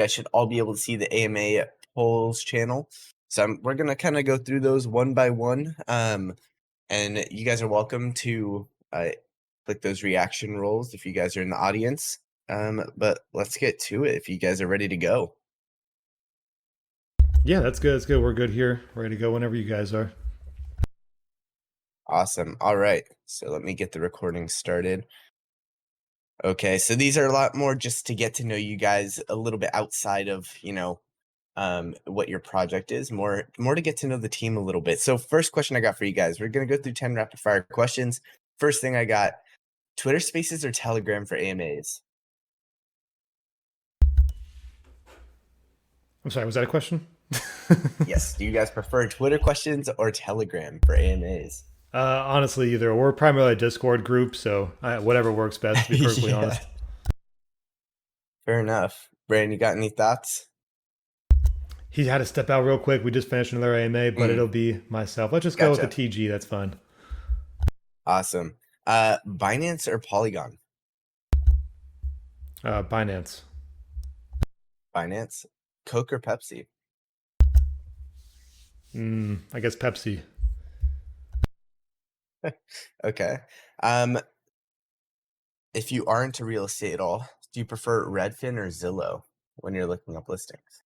guys should all be able to see the AMA polls channel. So we're going to kind of go through those one by one. And you guys are welcome to click those reaction rolls if you guys are in the audience. But let's get to it if you guys are ready to go. Yeah, that's good. That's good. We're good here. Ready to go whenever you guys are. Awesome. All right. So let me get the recording started. Okay. So these are a lot more just to get to know you guys a little bit outside of, what your project is, more to get to know the team a little bit. So first question I got for you guys, we're going to go through 10 rapid fire questions. First thing I got, Twitter Spaces or Telegram for AMAs? I'm sorry, was that a question? Yes. Do you guys prefer Twitter questions or Telegram for AMAs? Honestly, either. We're primarily a Discord group, so whatever works best, to be perfectly Yeah, honest. fair enough. Brandon, you got any thoughts? He had to step out real quick. We just finished another AMA, but it'll be myself. Let's just go with the Gotcha. TG. That's fine. Awesome. Binance or Polygon? Binance. Binance. Coke or Pepsi? I guess Pepsi. Okay. If you are into real estate at all, do you prefer Redfin or Zillow when you're looking up listings?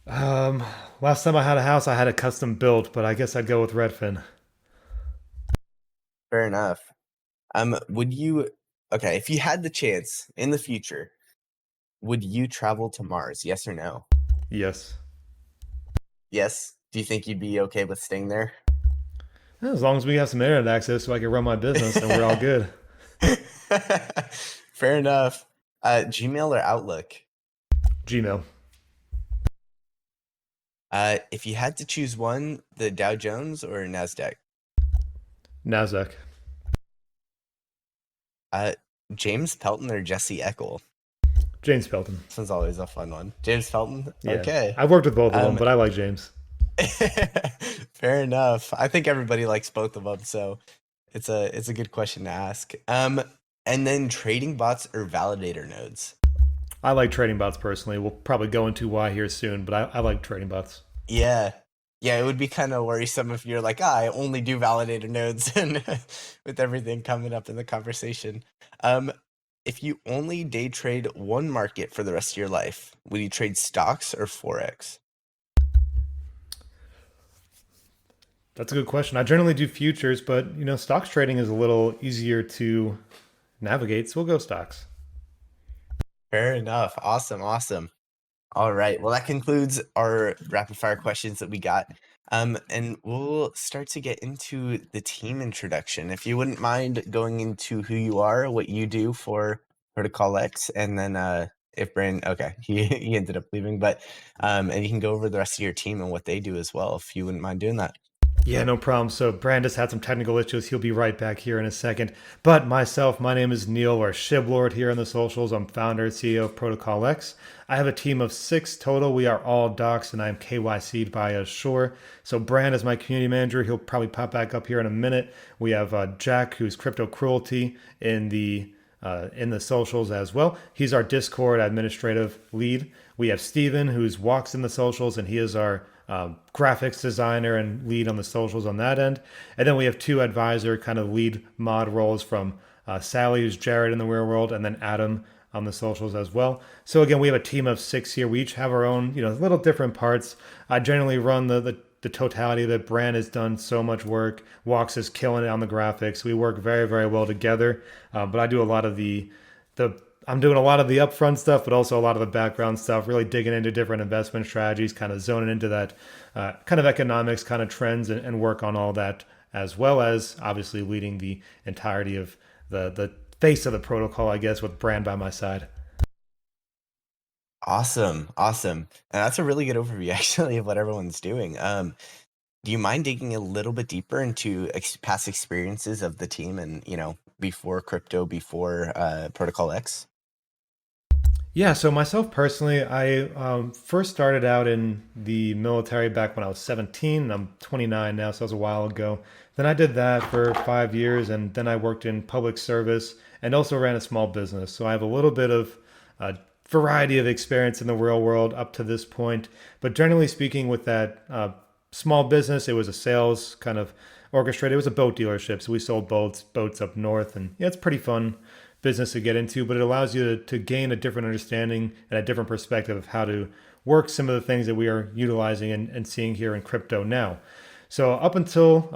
Um, Last time I had a house, I had a custom built, but I guess I'd go with Redfin. Fair enough. Would you, okay, if you had the chance in the future, would you travel to Mars? Yes or no? Yes. Yes. Do you think you'd be okay with staying there? As long as we have some internet access so I can run my business, then we're all good. Fair enough. Gmail or Outlook? Gmail. If you had to choose one, the Dow Jones or Nasdaq? Nasdaq. Uh, James Pelton or Jesse Eckel? James Pelton. This one's always a fun one. James Pelton. Yeah. Okay. I've worked with both of them, but I like James. Fair enough. I think everybody likes both of them, so it's a good question to ask. And then trading bots or validator nodes? I like trading bots personally. We'll probably go into why here soon, but I like trading bots. Yeah. Yeah, it would be kind of worrisome if you're like, I only do validator nodes and with everything coming up in the conversation. Um, if you only day trade one market for the rest of your life, would you trade stocks or Forex? That's a good question. I generally do futures, but stocks trading is a little easier to navigate, so we'll go stocks. Fair enough. Awesome. Awesome. All right. Well, that concludes our rapid fire questions that we got. And we'll start to get into the team introduction. If you wouldn't mind going into who you are, what you do for ProtocolX, and then if Brandon, okay, he ended up leaving, but and you can go over the rest of your team and what they do as well, if you wouldn't mind doing that. Yeah, no problem. So Brandis had some technical issues. He'll be right back here in a second. But myself, my name is Neil, or Shiblord here on the socials. I'm founder and CEO of ProtocolX. I have a team of 6 total. We are all docs, and I'm KYC'd by Assure. So Brand is my community manager. He'll probably pop back up here in a minute. We have Jack, who's crypto cruelty in the socials as well. He's our Discord administrative lead. We have Steven, who's walks in the socials, and he is our graphics designer and lead on the socials on that end. And then we have 2 advisor kind of lead mod roles from Sally, who's Jared in the real world, and then Adam on the socials as well. So again, we have a team of 6 here. We each have our own, little different parts. I generally run the totality of it. Brand has done so much work. Walks is killing it on the graphics. We work very, very well together. But I do a lot of I'm doing a lot of the upfront stuff, but also a lot of the background stuff, really digging into different investment strategies, kind of zoning into that kind of economics, kind of trends, and work on all that, as well as obviously leading the entirety of the face of the protocol, I guess, with Brand by my side. Awesome. Awesome. And that's a really good overview, actually, of what everyone's doing. Do you mind digging a little bit deeper into past experiences of the team and, before crypto, before Protocol X? Yeah, so myself personally, I first started out in the military back when I was 17, and I'm 29 now, so that was a while ago. Then I did that for 5 years, and then I worked in public service and also ran a small business. So I have a little bit of variety of experience in the real world up to this point. But generally speaking, with that small business, it was a sales kind of orchestrated. It was a boat dealership, so we sold boats up north, and yeah, it's pretty fun business to get into. But it allows you to gain a different understanding and a different perspective of how to work some of the things that we are utilizing and seeing here in crypto now. So up until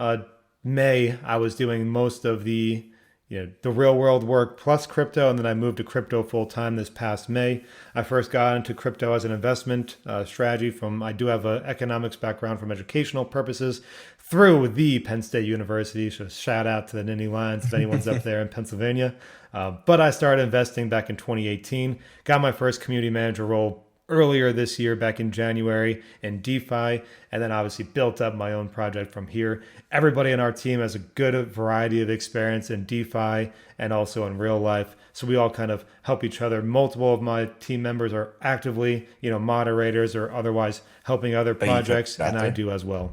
May, I was doing most of the real world work plus crypto, and then I moved to crypto full time this past May. I first got into crypto as an investment strategy. I do have an economics background from educational purposes through the Penn State University. So shout out to the Nittany Lions if anyone's up there in Pennsylvania. But I started investing back in 2018. Got my first community manager role earlier this year, back in January, in DeFi, and then obviously built up my own project from here. Everybody in our team has a good variety of experience in DeFi and also in real life. So we all kind of help each other. Multiple of my team members are actively, moderators or otherwise helping other Oh, you put projects, it and out I there? do as well.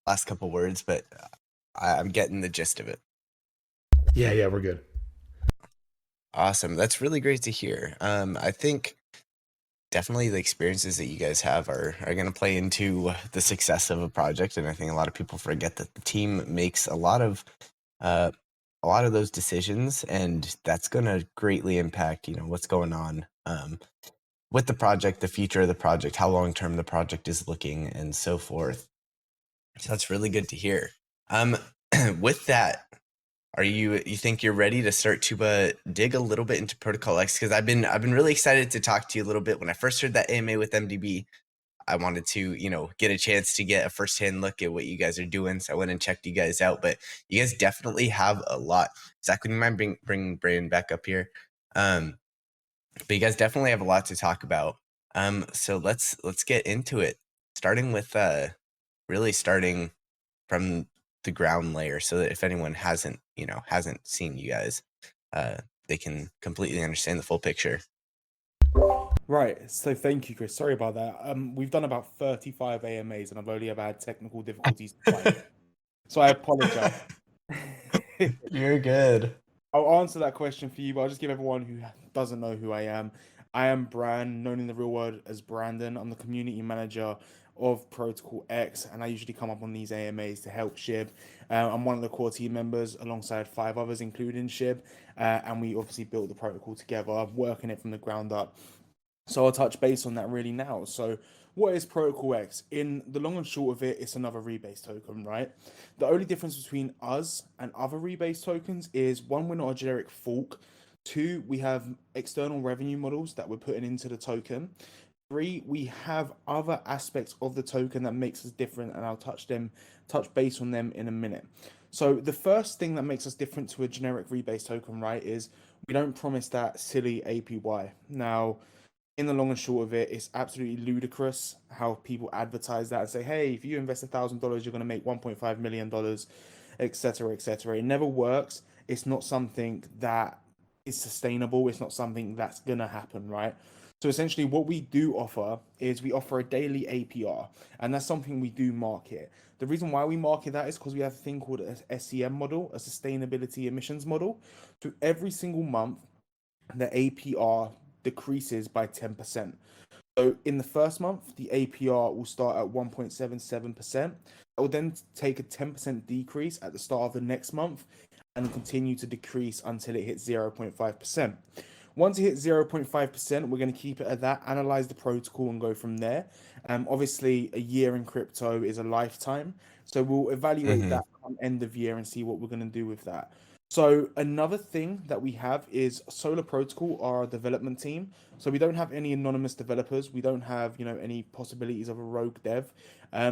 Last couple words, but I'm getting the gist of it. Yeah, yeah, we're good. Awesome. That's really great to hear. I think definitely the experiences that you guys have are going to play into the success of a project, and I think a lot of people forget that the team makes uh, a lot of those decisions, and that's going to greatly impact what's going on with the project, the future of the project, how long term the project is looking, and so forth. So that's really good to hear. Um, with that, you think you're ready to start to dig a little bit into Protocol X? Because I've been really excited to talk to you a little bit. When I first heard that AMA with MDB, I wanted to get a chance to get a firsthand look at what you guys are doing. So I went and checked you guys out. But you guys definitely have a lot. Zach, would you mind bring Brandon back up here? But you guys definitely have a lot to talk about. So let's get into it. Starting with really starting from the ground layer, so that if anyone hasn't seen you guys, uh, they can completely understand the full picture. Right, so thank you, Chris. Sorry about that. We've done about 35 AMAs and I've only ever had technical difficulties twice. So I apologize. You're good. I'll answer that question for you, but I'll just give everyone who doesn't know who I am. I am Bran, known in the real world as Brandon. I'm the community manager of Protocol X, and I usually come up on these AMAs to help Shib. I'm one of the core team members alongside 5 others, including Shib, and we obviously built the protocol together, working it from the ground up. So I'll touch base on that really now. So what is Protocol X? In the long and short of it, it's another rebase token, right? The only difference between us and other rebase tokens is one, we're not a generic fork. Two, we have external revenue models that we're putting into the token. Three, we have other aspects of the token that makes us different, and I'll touch base on them in a minute. So the first thing that makes us different to a generic rebase token, right, is we don't promise that silly APY. Now, in the long and short of it, it's absolutely ludicrous how people advertise that and say, "Hey, if you invest $1,000, you're going to make $1.5 million, etc., etc." It never works. It's not something that is sustainable. It's not something that's going to happen, right? So essentially, what we do offer is we offer a daily APR, and that's something we do market. The reason why we market that is because we have a thing called a SEM model, a sustainability emissions model. So every single month, the APR decreases by 10%. So in the first month, the APR will start at 1.77%. It will then take a 10% decrease at the start of the next month and continue to decrease until it hits 0.5%. Once it hits 0.5%, we're going to keep it at that, analyze the protocol, and go from there. Obviously, a year in crypto is a lifetime. So we'll evaluate Mm-hmm. that on end of year and see what we're going to do with that. So another thing that we have is Solar Protocol, our development team. So we don't have any anonymous developers. We don't have any possibilities of a rogue dev.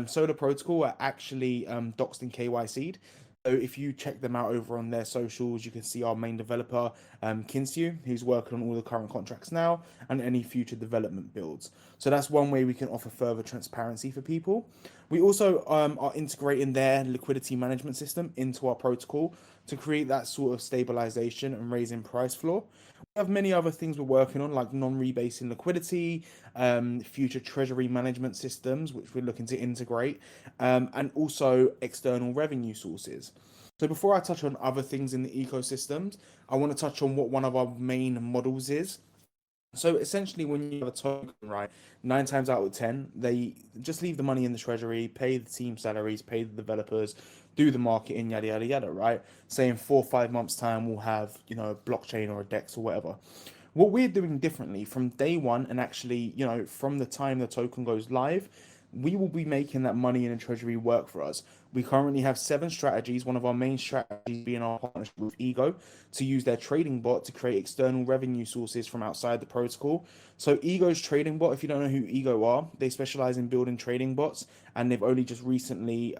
Solar Protocol are actually doxed and KYC'd. So if you check them out over on their socials, you can see our main developer, Kinsyu, who's working on all the current contracts now and any future development builds. So that's one way we can offer further transparency for people. We also are integrating their liquidity management system into our protocol to create that sort of stabilization and raising price floor. We have many other things we're working on, like non-rebasing liquidity, future treasury management systems, which we're looking to integrate, and also external revenue sources. So before I touch on other things in the ecosystems, I want to touch on what one of our main models is. So essentially, when you have a token, right, 9 times out of 10, they just leave the money in the treasury, pay the team salaries, pay the developers, do the marketing, yada yada yada, right? Say in 4 or 5 months' time, we'll have a blockchain or a DEX or whatever. What we're doing differently from day one, and actually, from the time the token goes live, we will be making that money in the treasury work for us. We currently have 7 strategies. One of our main strategies being our partnership with Ego to use their trading bot to create external revenue sources from outside the protocol. So Ego's trading bot, if you don't know who Ego are, they specialize in building trading bots, and they've only just recently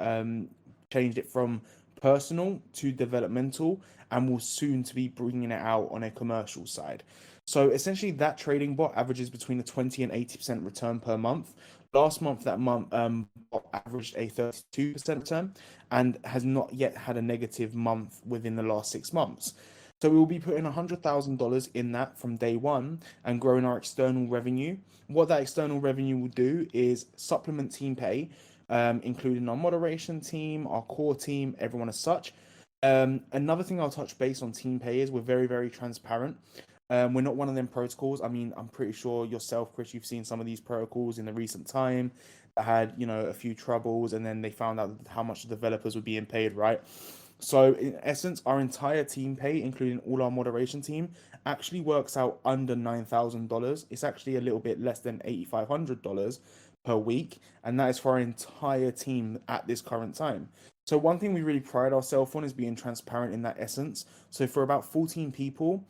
changed it from personal to developmental, and will soon to be bringing it out on a commercial side. So essentially, that trading bot averages between a 20 and 80% return per month. Last month, that month bot averaged a 32% return and has not yet had a negative month within the last 6 months. So we will be putting $100,000 in that from day one and growing our external revenue. What that external revenue will do is supplement team pay, including our moderation team, our core team, everyone as such. Another thing I'll touch base on team pay is we're very, very transparent. We're not one of them protocols. I mean, I'm pretty sure yourself, Chris, you've seen some of these protocols in the recent time that had, a few troubles, and then they found out how much the developers were being paid, right? So in essence, our entire team pay, including all our moderation team, actually works out under $9,000. It's actually a little bit less than $8,500 per week, and that is for our entire team at this current time. So one thing we really pride ourselves on is being transparent in that essence. So for about 14 people,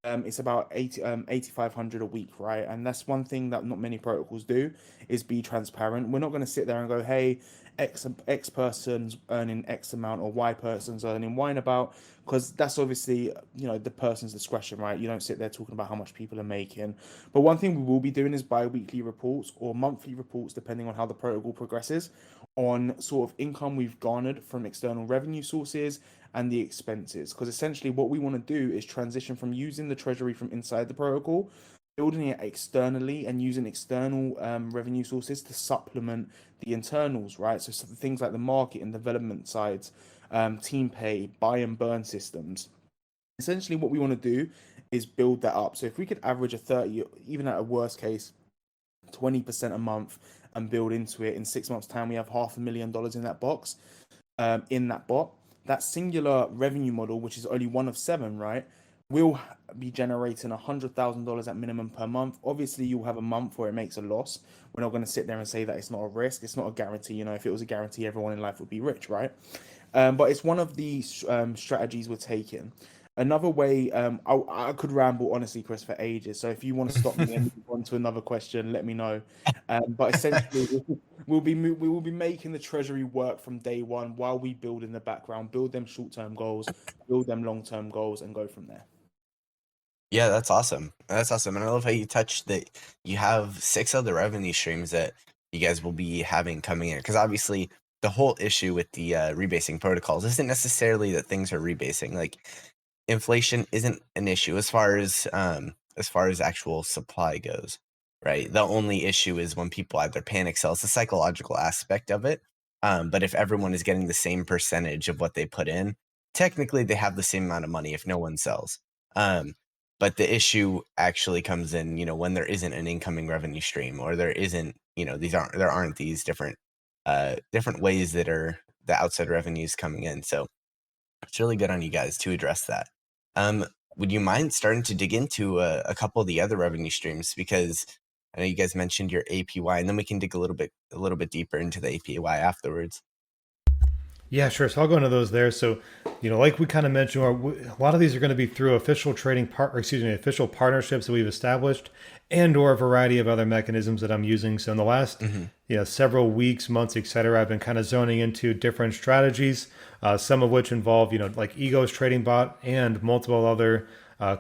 it's about 8,500 a week, right? And that's one thing that not many protocols do, is be transparent. We're not going to sit there and go, hey, X person's earning X amount or Y person's earning Y, about, because that's obviously the person's discretion, right? You don't sit there talking about how much people are making. But one thing we will be doing is bi-weekly reports or monthly reports, depending on how the protocol progresses, on sort of income we've garnered from external revenue sources and the expenses. Because essentially what we want to do is transition from using the treasury from inside the protocol, building it externally, and using external revenue sources to supplement the internals, right? So things like the market and development sides, team pay, buy and burn systems. Essentially what we want to do is build that up. So if we could average a 30, even at a worst case, 20% a month, and build into it, in 6 months' time, we have $500,000 in that box, in that bot. That singular revenue model, which is only one of 7, right, will be generating $100,000 at minimum per month. Obviously, you'll have a month where it makes a loss. We're not going to sit there and say that it's not a risk. It's not a guarantee. If it was a guarantee, everyone in life would be rich, right? But it's one of the strategies we're taking. Another way, I could ramble honestly, Chris, for ages. So if you want to stop me and move on to another question, let me know. But essentially, we will be making the treasury work from day one while we build in the background, build them short-term goals, build them long-term goals, and go from there. Yeah, that's awesome. That's awesome. And I love how you touched that you have 6 other revenue streams that you guys will be having coming in. Because obviously, the whole issue with the rebasing protocols isn't necessarily that things are rebasing. Like, inflation isn't an issue as far as actual supply goes, right? The only issue is when people either panic sell. It's the psychological aspect of it. But if everyone is getting the same percentage of what they put in, technically they have the same amount of money if no one sells. Um, but the issue actually comes in, when there isn't an incoming revenue stream, or there isn't, there aren't these different ways that are the outside revenues coming in. So it's really good on you guys to address that. Um, would you mind starting to dig into a couple of the other revenue streams? Because I know you guys mentioned your APY, and then we can dig a little bit deeper into the APY afterwards. Yeah, sure. So I'll go into those there. So, like we kind of mentioned, a lot of these are going to be through official official partnerships that we've established, and or a variety of other mechanisms that I'm using. So in the last, Hmm. several weeks, months, etc., I've been kind of zoning into different strategies, some of which involve, like Ego's trading bot and multiple other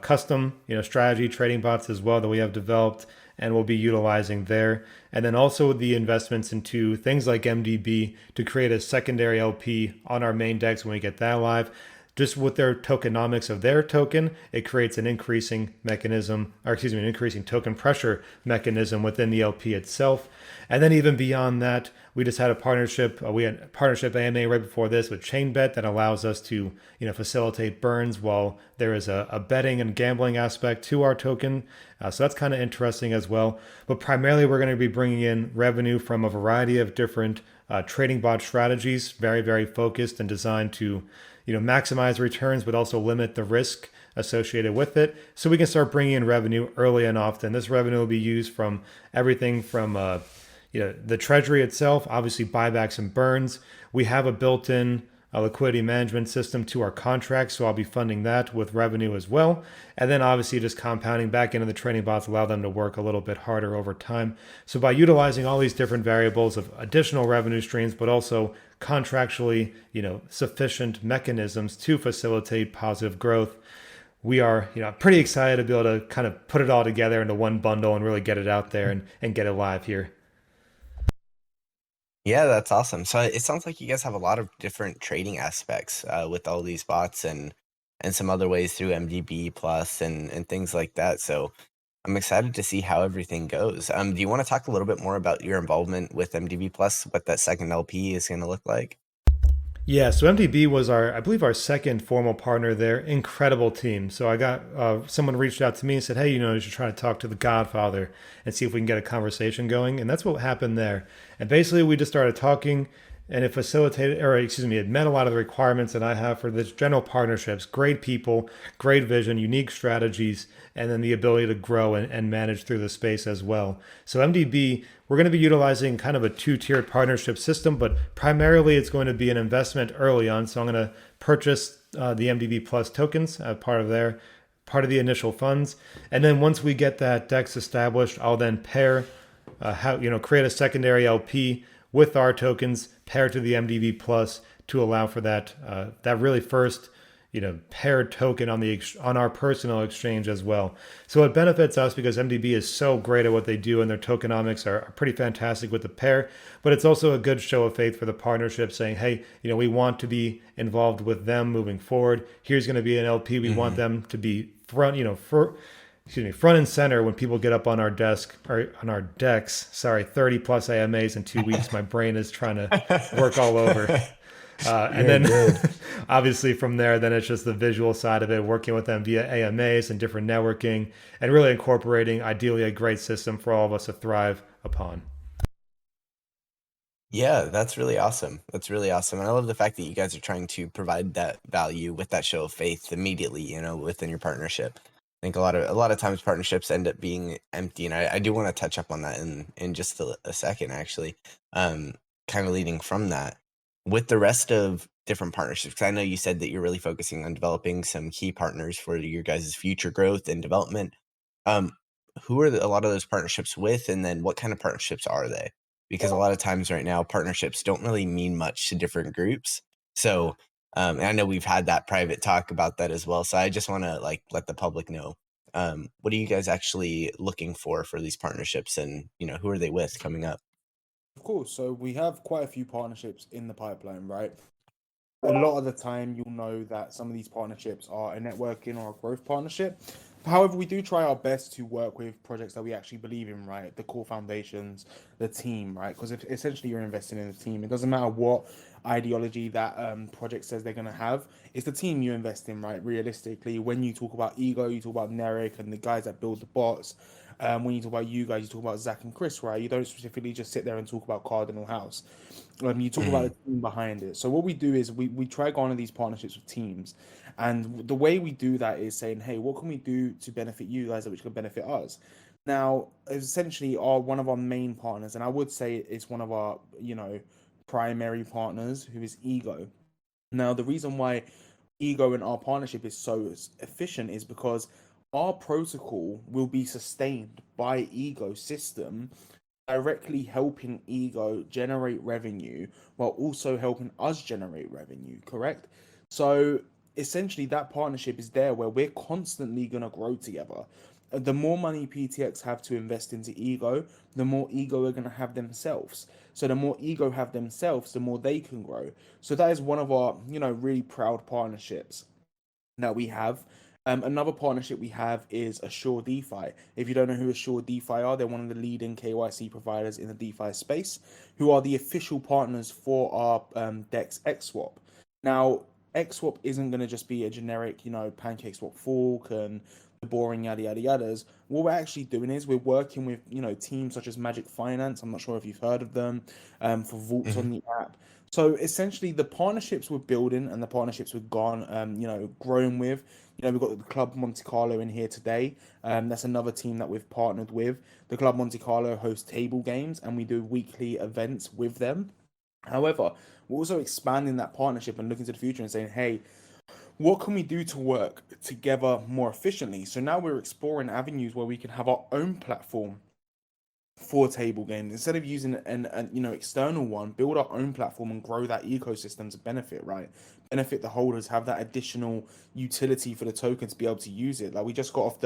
custom, strategy trading bots as well that we have developed and we'll be utilizing there. And then also the investments into things like MDB to create a secondary LP on our main decks when we get that live. just with their tokenomics of their token, it creates an increasing mechanism, or excuse me, an increasing token pressure mechanism within the LP itself. And then even beyond that, we just had a partnership. We had a partnership AMA right before this with ChainBet that allows us to, facilitate burns while there is a betting and gambling aspect to our token. So that's kind of interesting as well. But primarily, we're going to be bringing in revenue from a variety of different trading bot strategies, very, very focused and designed to, maximize returns, but also limit the risk associated with it. So we can start bringing in revenue early and often. This revenue will be used from everything from, the treasury itself, obviously buybacks and burns. We have a built-in liquidity management system to our contracts, so I'll be funding that with revenue as well. And then obviously just compounding back into the trading bots, allow them to work a little bit harder over time. So by utilizing all these different variables of additional revenue streams, but also contractually, sufficient mechanisms to facilitate positive growth, we are, pretty excited to be able to kind of put it all together into one bundle and really get it out there and get it live here. Yeah, that's awesome. So it sounds like you guys have a lot of different trading aspects with all these bots and some other ways through MDB plus and things like that. So I'm excited to see how everything goes. Do you want to talk a little bit more about your involvement with MDB plus, what that second LP is going to look like? Yeah, so MDB was I believe, our second formal partner there. Incredible team. So I got someone reached out to me and said, "Hey, you should try to talk to the Godfather and see if we can get a conversation going." And that's what happened there. And basically, we just started talking, and it facilitated, or excuse me, it met a lot of the requirements that I have for this general partnerships. Great people, great vision, unique strategies, and then the ability to grow and manage through the space as well. So MDB, we're going to be utilizing kind of a two-tiered partnership system, but primarily it's going to be an investment early on. So I'm going to purchase the MDB Plus tokens as part of the initial funds, and then once we get that DEX established, I'll then pair, create a secondary LP with our tokens paired to the MDB Plus to allow for that really first paired token on our personal exchange as well. So it benefits us because MDB is so great at what they do and their tokenomics are pretty fantastic with the pair. But it's also a good show of faith for the partnership, saying, hey, we want to be involved with them moving forward. Here's going to be an LP. We want them to be front and center when people get up on our desk or on our decks. Sorry, 30 plus AMAs in 2 weeks. My brain is trying to work all over. And then obviously from there, then it's just the visual side of it, working with them via AMAs and different networking and really incorporating ideally a great system for all of us to thrive upon. Yeah, that's really awesome. That's really awesome. And I love the fact that you guys are trying to provide that value with that show of faith immediately, within your partnership. I think a lot of times partnerships end up being empty, and I do want to touch up on that in just a second, actually. Kind of leading from that with the rest of different partnerships, 'cause I know you said that you're really focusing on developing some key partners for your guys' future growth and development. Um, who are a lot of those partnerships with, and then what kind of partnerships are they? Because a lot of times right now, partnerships don't really mean much to different groups. So, and I know we've had that private talk about that as well. So I just want to let the public know. What are you guys actually looking for these partnerships, and who are they with coming up? Of course, so we have quite a few partnerships in the pipeline, right? A lot of the time, you'll know that some of these partnerships are a networking or a growth partnership. However, we do try our best to work with projects that we actually believe in, right? The core foundations, the team, right? Because if essentially you're investing in the team, it doesn't matter what ideology that project says they're going to have. It's the team you invest in, right? Realistically, when you talk about ego, you talk about Nerek and the guys that build the bots. When you talk about you guys, you talk about Zach and Chris, right? You don't specifically just sit there and talk about Cardinal House. You talk about the team behind it. So what we do is we try to go on these partnerships with teams, and the way we do that is saying, hey, what can we do to benefit you guys, which can benefit us? Now, essentially, one of our main partners, and I would say it's one of our primary partners, who is Ego. Now, the reason why Ego and our partnership is so efficient is because our protocol will be sustained by Ego system, directly helping Ego generate revenue while also helping us generate revenue, correct? So essentially, that partnership is there where we're constantly going to grow together. The more money PTX have to invest into ego, the more ego are going to have themselves. So the more ego have themselves, the more they can grow. So that is one of our, really proud partnerships that we have. Another partnership we have is Assure DeFi. If you don't know who Assure DeFi are, they're one of the leading KYC providers in the DeFi space, who are the official partners for our DEX XSwap. Now, XSwap isn't going to just be a generic, PancakeSwap fork and the boring yada yada yadas. What we're actually doing is we're working with, teams such as Magic Finance. I'm not sure if you've heard of them, for vaults Hmm. on the app. So essentially, the partnerships we're building and the partnerships we've gone, grown with. We've got the Club Monte Carlo in here today. That's another team that we've partnered with. The Club Monte Carlo hosts table games, and we do weekly events with them. However, we're also expanding that partnership and looking to the future and saying, hey, what can we do to work together more efficiently? So now we're exploring avenues where we can have our own platform for table games instead of using an external one. Build our own platform and grow that ecosystem to benefit, right? Benefit the holders, have that additional utility for the token to be able to use it. Like we just got off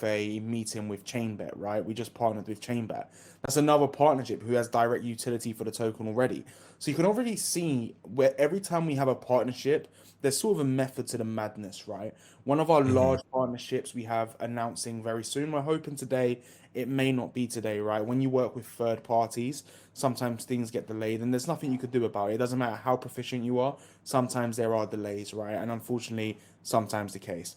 a meeting with Chainbet, right? We just partnered with Chainbet. That's another partnership who has direct utility for the token already. So you can already see where every time we have a partnership, there's sort of a method to the madness, right? One of our Hmm. large partnerships we have announcing very soon. We're hoping today. It may not be today, right? When you work with third parties, sometimes things get delayed, and there's nothing you could do about it. It doesn't matter how proficient you are. Sometimes there are delays, right? And unfortunately, sometimes the case.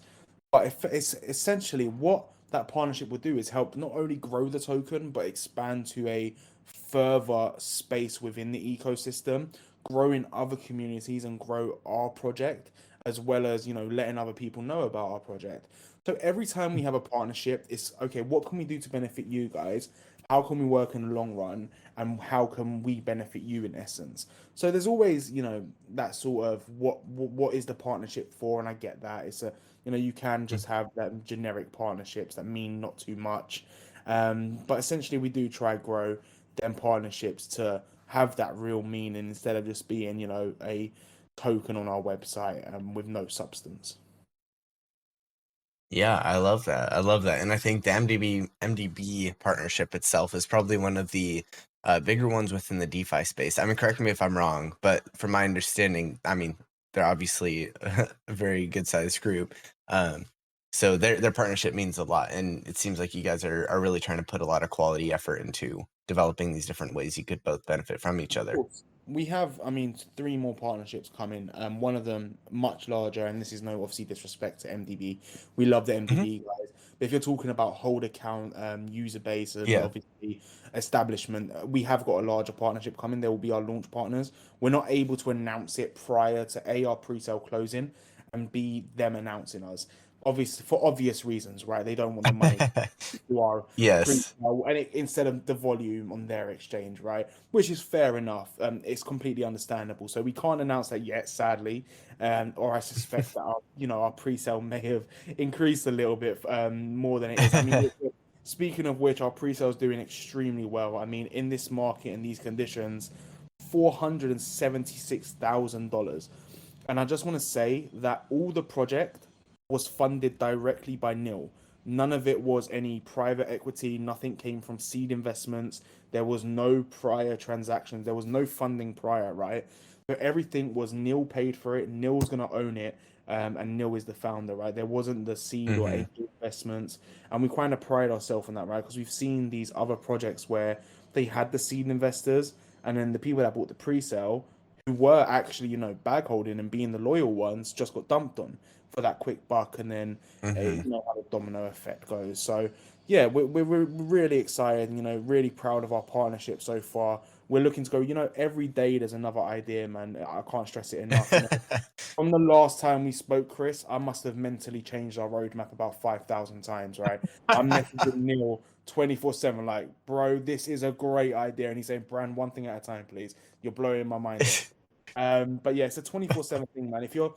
But if it's essentially what that partnership would do is help not only grow the token, but expand to a further space within the ecosystem, grow in other communities and grow our project, as well as, letting other people know about our project. So every time we have a partnership, it's okay, what can we do to benefit you guys? How can we work in the long run? And how can we benefit you in essence? So there's always, that sort of what is the partnership for? And I get that. It's a you can just have that generic partnerships that mean not too much. But essentially we do try grow them partnerships to have that real meaning instead of just being, a token on our website with no substance. Yeah, I love that. I love that. And I think the MDB partnership itself is probably one of the bigger ones within the DeFi space. I mean, correct me if I'm wrong, but from my understanding, I mean, they're obviously a very good sized group. Um, so their partnership means a lot. And it seems like you guys are really trying to put a lot of quality effort into developing these different ways you could both benefit from each other. Course. We have, I mean, three more partnerships coming. One of them much larger, and this is no obviously disrespect to MDB. We love the Hmm. MDB guys, but if you're talking about hold account, user base, and Yeah. obviously establishment, we have got a larger partnership coming. They will be our launch partners. We're not able to announce it prior to A, our pre-sale closing, and B, them announcing us. Obviously, for obvious reasons, right? They don't want the money to our pre Yes. and instead of the volume on their exchange, right? Which is fair enough. It's completely understandable. So we can't announce that yet, sadly. Or I suspect that our pre-sale may have increased a little bit more than it is. I mean, speaking of which, our pre-sale is doing extremely well. I mean, in this market in these conditions, $476,000. And I just want to say that all the project was funded directly by Nil. None of it was any private equity. Nothing came from seed investments. There was no prior transactions. There was no funding prior, right? So everything was Nil paid for it. Nil's gonna own it, and Nil is the founder, right? There wasn't the seed or Hmm. angel investments, and we kind of pride ourselves on that, right? Because we've seen these other projects where they had the seed investors, and then the people that bought the pre-sale, who were actually bag holding and being the loyal ones, just got dumped on for that quick buck, and then Hmm. how the domino effect goes. So yeah, we're really excited, really proud of our partnership so far. We're looking to go, every day there's another idea, man. I can't stress it enough. From the last time we spoke, Chris, I must have mentally changed our roadmap about 5,000 times, right? I'm messaging Neil 24/7, like, bro, this is a great idea. And he's saying, Brand, one thing at a time, please. You're blowing my mind off. But yeah, it's a 24/7 thing, man. If you're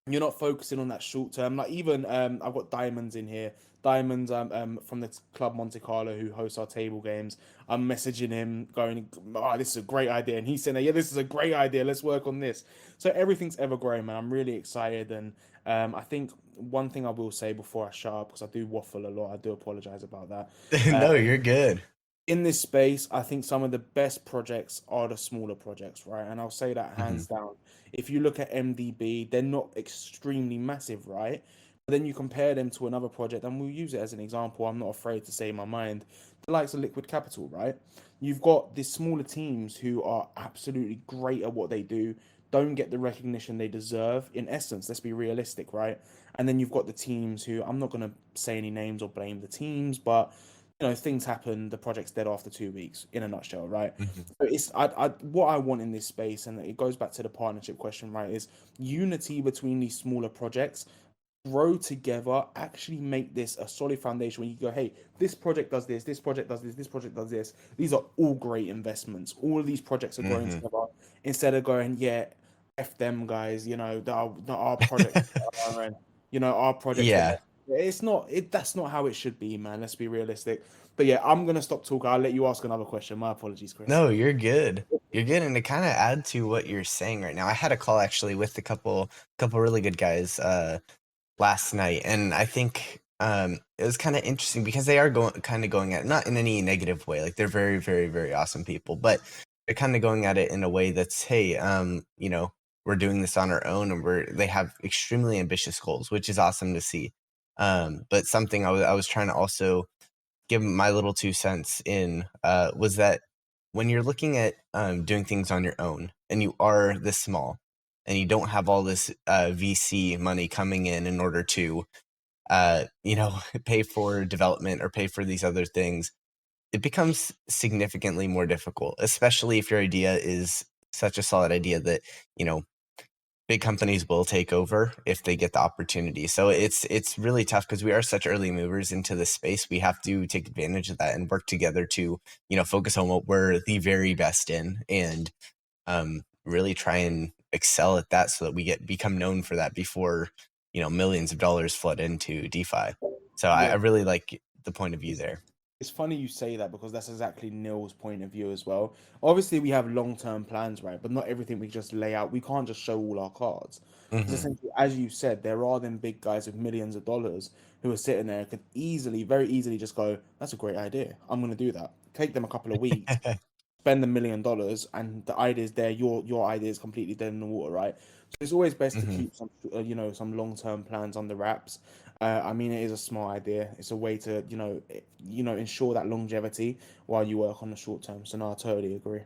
not focusing on that short term. Like even I've got Diamonds in here. Diamonds from the Club Monte Carlo who hosts our table games. I'm messaging him going, "Oh, this is a great idea," and he's saying, "Yeah, this is a great idea. Let's work on this." So everything's ever growing, man. I'm really excited, and I think one thing I will say before I shut up, because I do waffle a lot, I do apologize about that. No, you're good. In this space, I think some of the best projects are the smaller projects, right? And I'll say that Hmm. hands down. If you look at MDB, they're not extremely massive, right? But then you compare them to another project, and we'll use it as an example. I'm not afraid to say in my mind, the likes of Liquid Capital, right? You've got these smaller teams who are absolutely great at what they do, don't get the recognition they deserve. In essence, let's be realistic, right? And then you've got the teams who, I'm not going to say any names or blame the teams, but things happen. The project's dead after 2 weeks. In a nutshell, right? Hmm. So what I want in this space, and it goes back to the partnership question, right? Is unity between these smaller projects, grow together, actually make this a solid foundation where you go, hey, this project does this, this project does this, this project does this. These are all great investments. All of these projects are growing Hmm. together instead of going, yeah, F them guys, our project, and our projects were Yeah. left. It's not it. That's not how it should be, man. Let's be realistic. But yeah, I'm gonna stop talking. I'll let you ask another question. My apologies, Chris. No, you're good. You're good. And to kind of add to what you're saying right now, I had a call actually with a couple really good guys last night, and I think it was kind of interesting because they are going at it, not in any negative way. Like they're very, very, very awesome people, but they're kind of going at it in a way that's, hey, we're doing this on our own, and they have extremely ambitious goals, which is awesome to see. But something I was trying to also give my little 2 cents in was that when you're looking at doing things on your own and you are this small and you don't have all this VC money coming in order to pay for development or pay for these other things, it becomes significantly more difficult, especially if your idea is such a solid idea that you know big companies will take over if they get the opportunity. So it's really tough because we are such early movers into this space. We have to take advantage of that and work together to, focus on what we're the very best in, and really try and excel at that so that we become known for that before, millions of dollars flood into DeFi. So I Yeah, really like the point of view it's there. it's funny you say that because that's exactly Neil's point of view as well. Obviously, we have long-term plans, right? But not everything we just lay out. We can't just show all our cards. Because Hmm. essentially, as you said, there are them big guys with millions of dollars who are sitting there and could easily, very easily just go, that's a great idea. I'm going to do that. Take them a couple of weeks, spend $1 million, and the idea is there. Your idea is completely dead in the water, right? So it's always best to Hmm. keep some long term plans on the wraps. I mean, it is a smart idea. It's a way to ensure that longevity while you work on the short term. So no, I totally agree.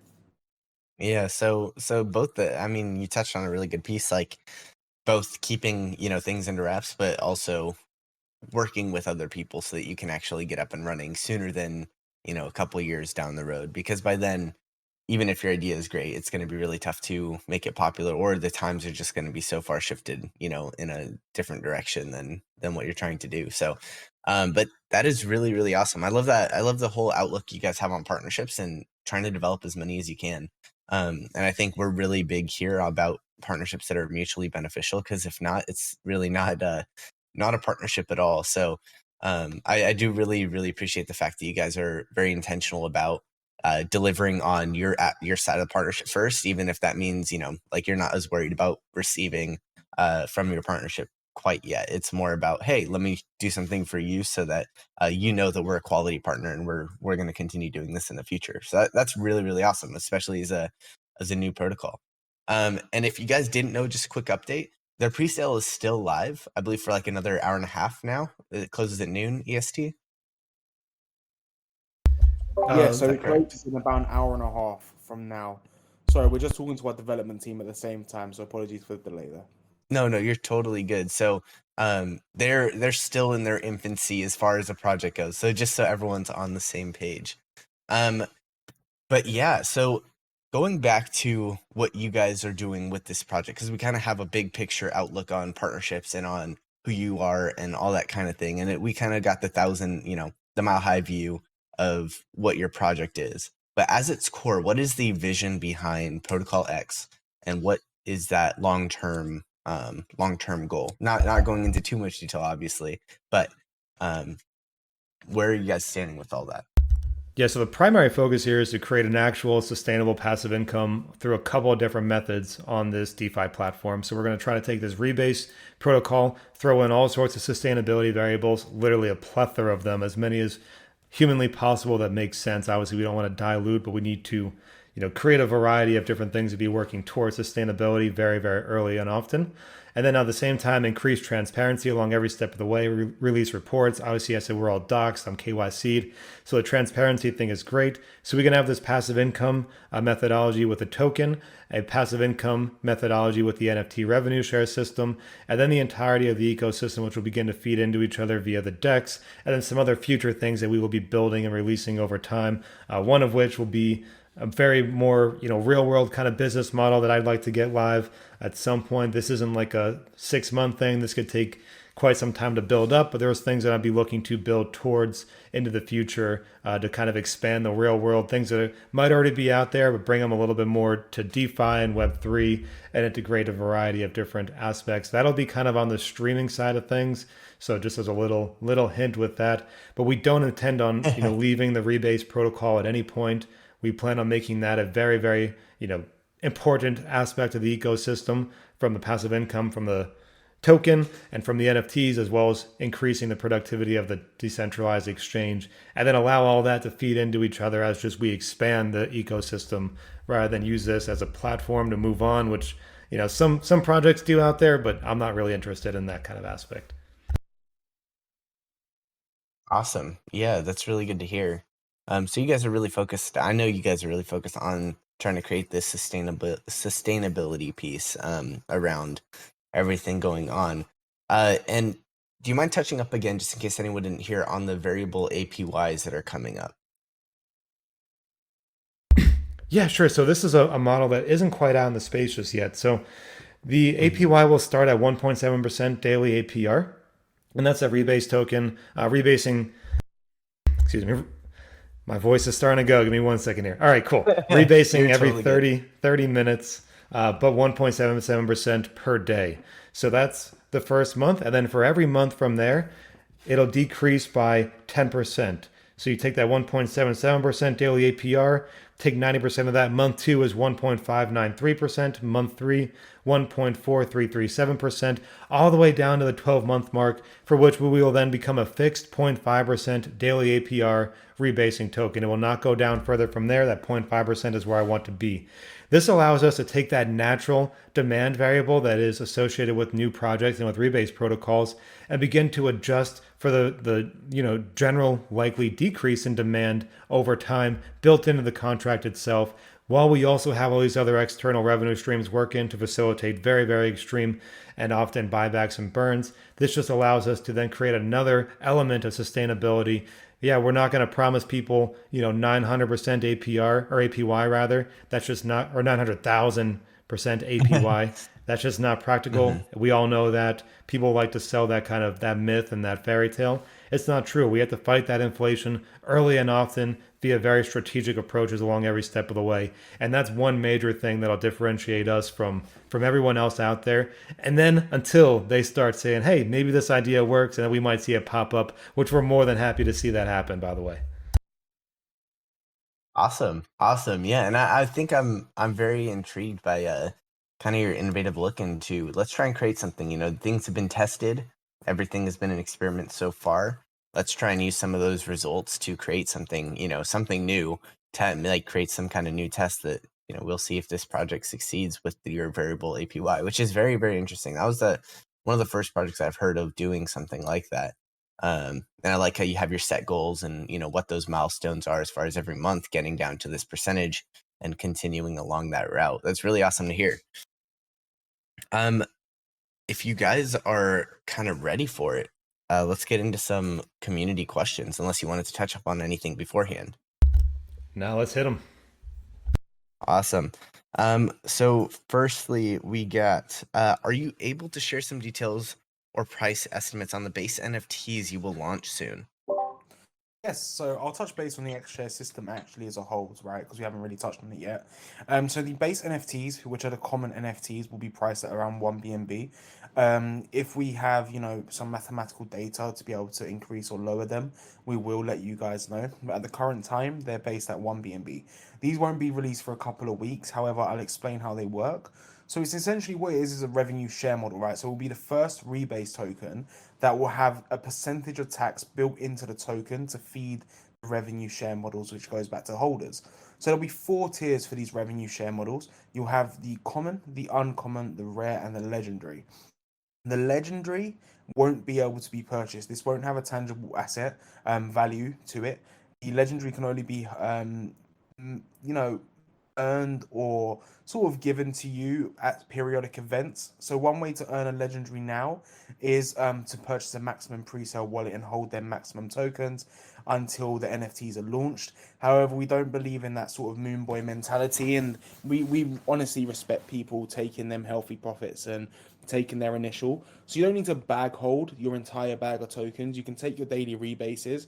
Yeah, so both I mean, you touched on a really good piece, like both keeping, things under wraps, but also working with other people so that you can actually get up and running sooner than, a couple years down the road. Because by then, even if your idea is great, it's going to be really tough to make it popular, or the times are just going to be so far shifted, in a different direction than what you're trying to do. So, but that is really, really awesome. I love that. I love the whole outlook you guys have on partnerships and trying to develop as many as you can. And I think we're really big here about partnerships that are mutually beneficial, because if not, it's really not a partnership at all. So I do really, really appreciate the fact that you guys are very intentional about delivering on your side of the partnership first, even if that means, like you're not as worried about receiving from your partnership quite yet. It's more about, hey, let me do something for you so that that we're a quality partner, and we're going to continue doing this in the future. So that's really, really awesome, especially as a new protocol. And if you guys didn't know, just a quick update. Their pre-sale is still live, I believe, for like another hour and a half now. It closes at noon EST. Yeah, Is so that it correct? closes in about an hour and a half from now. Sorry, we're just talking to our development team at the same time, so apologies for the delay there. No, no, you're totally good. So, they're still in their infancy as far as the project goes. So just so everyone's on the same page. Um, but yeah, so going back to what you guys are doing with this project, because we kind of have a big picture outlook on partnerships and on who you are and all that kind of thing. And we kind of got the mile high view of what your project is. But as its core, what is the vision behind Protocol X, and what is that long term goal? Not going into too much detail, obviously, but um, where are you guys standing with all that? Yeah, so the primary focus here is to create an actual sustainable passive income through a couple of different methods on this DeFi platform. So we're going to try to take this rebase protocol, throw in all sorts of sustainability variables, literally a plethora of them, as many as humanly possible that makes sense. Obviously, we don't want to dilute, but we need to, create a variety of different things to be working towards sustainability very, very early and often. And then at the same time, increase transparency along every step of the way, release reports. Obviously, I said we're all doxed, I'm KYC'd. So the transparency thing is great. So we can have this passive income methodology with a token, a passive income methodology with the NFT revenue share system, and then the entirety of the ecosystem, which will begin to feed into each other via the DEX, and then some other future things that we will be building and releasing over time. One of which will be a very more real world kind of business model that I'd like to get live at some point. This isn't like a 6 month thing. This could take quite some time to build up, but there's things that I'd be looking to build towards into the future to kind of expand the real world things that might already be out there, but bring them a little bit more to DeFi and Web3 and integrate a variety of different aspects. That'll be kind of on the streaming side of things. So just as a little hint with that, but we don't intend on leaving the rebase protocol at any point. We plan on making that a very, very, important aspect of the ecosystem, from the passive income from the token and from the NFTs, as well as increasing the productivity of the decentralized exchange, and then allow all that to feed into each other as just we expand the ecosystem, rather than use this as a platform to move on, which, some projects do out there, but I'm not really interested in that kind of aspect. Awesome. Yeah, that's really good to hear. So you guys are really focused. I know you guys are really focused on trying to create this sustainability piece around everything going on. And do you mind touching up again, just in case anyone didn't hear, on the variable APYs that are coming up? Yeah, sure. So this is a model that isn't quite out in the space just yet. So the APY will start at 1.7% daily APR, and that's a rebase token. Rebasing, excuse me, my voice is starting to go. Give me 1 second here. All right, cool. You're Rebasing every totally good. 30 minutes, but 1.77% per day. So that's the first month. And then for every month from there, it'll decrease by 10%. So you take that 1.77% daily APR, take 90% of that. Month two is 1.593%, month three, 1.4337%, all the way down to the 12-month mark, for which we will then become a fixed 0.5% daily APR rebasing token. It will not go down further from there. That 0.5% is where I want to be. This allows us to take that natural demand variable that is associated with new projects and with rebase protocols and begin to adjust for the general likely decrease in demand over time built into the contract itself, while we also have all these other external revenue streams work in to facilitate very, very extreme and often buybacks and burns. This just allows us to then create another element of sustainability. Yeah, we're not going to promise people, 900% APR or APY rather. That's just not, or 900,000% APY. That's just not Hmm. practical. We all know that. People like to sell that kind of that myth and that fairy tale. It's not true. We have to fight that inflation early and often via very strategic approaches along every step of the way. And that's one major thing that'll differentiate us from everyone else out there. And then until they start saying, hey, maybe this idea works, and then we might see it pop up, which we're more than happy to see that happen, by the way. Awesome. Awesome. Yeah, and I think I'm very intrigued by kind of your innovative look into, let's try and create something. Things have been tested. Everything has been an experiment so far. Let's try and use some of those results to create something, something new, to like create some kind of new test that, we'll see if this project succeeds with your variable APY, which is very, very interesting. That was the one of the first projects I've heard of doing something like that. And I like how you have your set goals and what those milestones are as far as every month getting down to this percentage and continuing along that route. That's really awesome to hear. Um, if you guys are kind of ready for it, let's get into some community questions. Unless you wanted to touch up on anything beforehand. Now let's hit them. Awesome. So firstly, we got. Are you able to share some details or price estimates on the base NFTs you will launch soon? Yes, so I'll touch base on the X share system actually as a whole, right? Because we haven't really touched on it yet. So the base NFTs, which are the common NFTs, will be priced at around 1 BNB. If we have, some mathematical data to be able to increase or lower them, we will let you guys know. But at the current time, they're based at 1 BNB. These won't be released for a couple of weeks. However, I'll explain how they work. So it's essentially what it is a revenue share model, right? So it will be the first rebase token that will have a percentage of tax built into the token to feed the revenue share models, which goes back to holders. So there'll be 4 tiers for these revenue share models. You'll have the common, the uncommon, the rare, and the legendary. The legendary won't be able to be purchased. This won't have a tangible asset value to it. The legendary can only be you know earned or sort of given to you at periodic events. So one way to earn a legendary now is to purchase a maximum pre-sale wallet and hold their maximum tokens until the NFTs are launched. However, we don't believe in that sort of moon boy mentality, and we honestly respect people taking them healthy profits and taking their initial. So you don't need to bag hold your entire bag of tokens. You can take your daily rebases,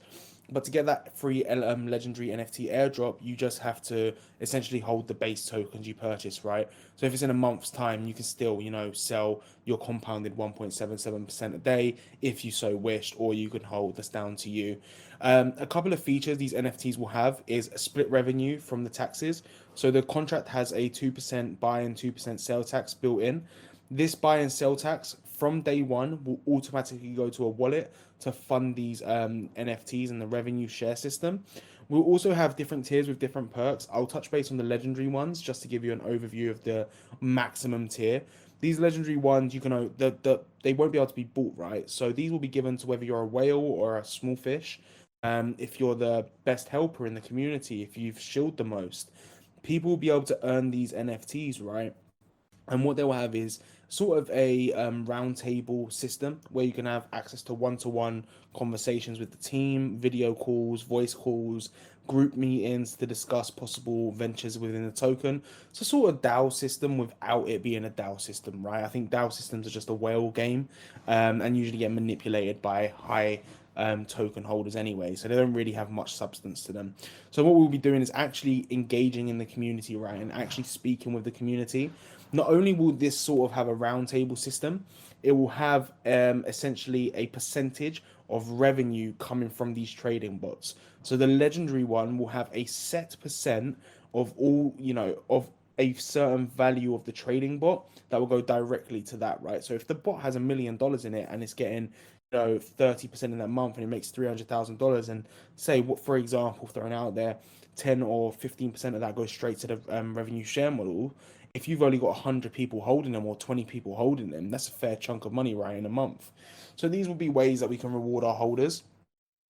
but to get that free legendary NFT airdrop, you just have to essentially hold the base tokens you purchase, right? So if it's in a month's time, you can still, sell your compounded 1.77% a day if you so wished, or you can hold this down to you. A couple of features these NFTs will have is a split revenue from the taxes. So the contract has a 2% buy and 2% sell tax built in. This buy and sell tax from day one will automatically go to a wallet to fund these NFTs and the revenue share system. We'll also have different tiers with different perks. I'll touch base on the legendary ones just to give you an overview of the maximum tier. These legendary ones, they won't be able to be bought, right? So these will be given to whether you're a whale or a small fish. If you're the best helper in the community, if you've shielded the most, people will be able to earn these NFTs, right? And what they'll have is sort of a round table system where you can have access to one-to-one conversations with the team, video calls, voice calls, group meetings to discuss possible ventures within the token. So sort of DAO system without it being a DAO system, right? I think DAO systems are just a whale game, and usually get manipulated by high token holders anyway, so they don't really have much substance to them. So what we'll be doing is actually engaging in the community, right, and actually speaking with the community. Not only will this sort of have a roundtable system, it will have essentially a percentage of revenue coming from these trading bots. So the legendary one will have a set percent of all, of a certain value of the trading bot that will go directly to that, right? So if the bot has $1 million in it and it's getting 30% in that month and it makes $300,000, and say, what, for example, throwing out there, 10 or 15% of that goes straight to the revenue share model. If you've only got 100 people holding them or 20 people holding them, that's a fair chunk of money, right, in a month. So these will be ways that we can reward our holders.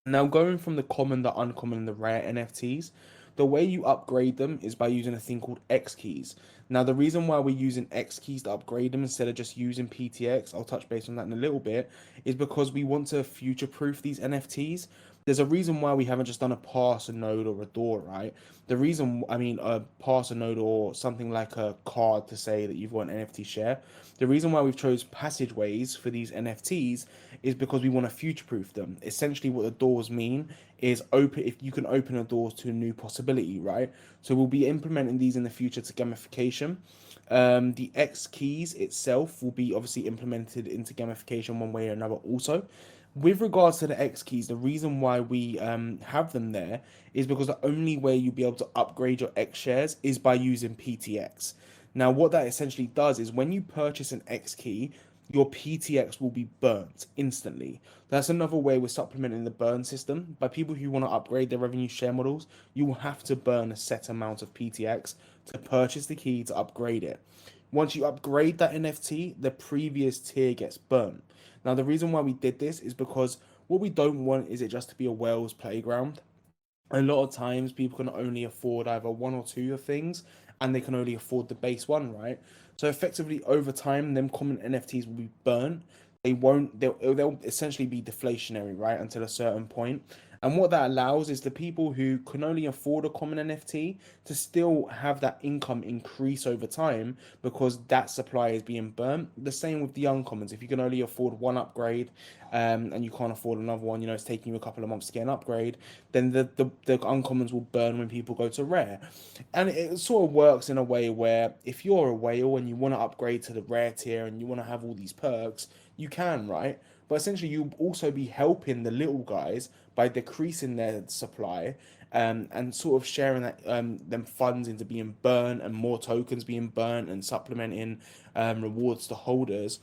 Now, going from the common, the uncommon, and the rare NFTs, the way you upgrade them is by using a thing called X keys. Now, the reason why we're using X keys to upgrade them instead of just using PTX, I'll touch base on that in a little bit, is because we want to future proof these NFTs. There's a reason why we haven't just done a pass, a node, or a door, right? The reason, I mean, a pass, a node, or something like a card to say that you've got an NFT share. The reason why we've chose passageways for these NFTs is because we want to future proof them. Essentially, what the doors mean is open, if you can open the doors to a new possibility, right? So we'll be implementing these in the future to gamification. The X keys itself will be obviously implemented into gamification one way or another also. With regards to the X keys, the reason why we have them there is because the only way you'll be able to upgrade your X shares is by using PTX. Now, what that essentially does is when you purchase an X key, your PTX will be burnt instantly. That's another way we're supplementing the burn system. By people who want to upgrade their revenue share models, you will have to burn a set amount of PTX to purchase the key to upgrade it. Once you upgrade that NFT, the previous tier gets burnt. Now, the reason why we did this is because what we don't want is it just to be a whale's playground. A lot of times people can only afford either one or two of things, and they can only afford the base one, right? So effectively over time them common NFTs will be burnt. They'll essentially be deflationary, right, until a certain point. And what that allows is the people who can only afford a common NFT to still have that income increase over time because that supply is being burnt. The same with the uncommons. If you can only afford one upgrade, and you can't afford another one, it's taking you a couple of months to get an upgrade, then the uncommons will burn when people go to rare. And it sort of works in a way where if you're a whale and you want to upgrade to the rare tier and you want to have all these perks, you can, right? But essentially, you also be helping the little guys by decreasing their supply, and sort of sharing that them funds into being burnt and more tokens being burnt and supplementing rewards to holders.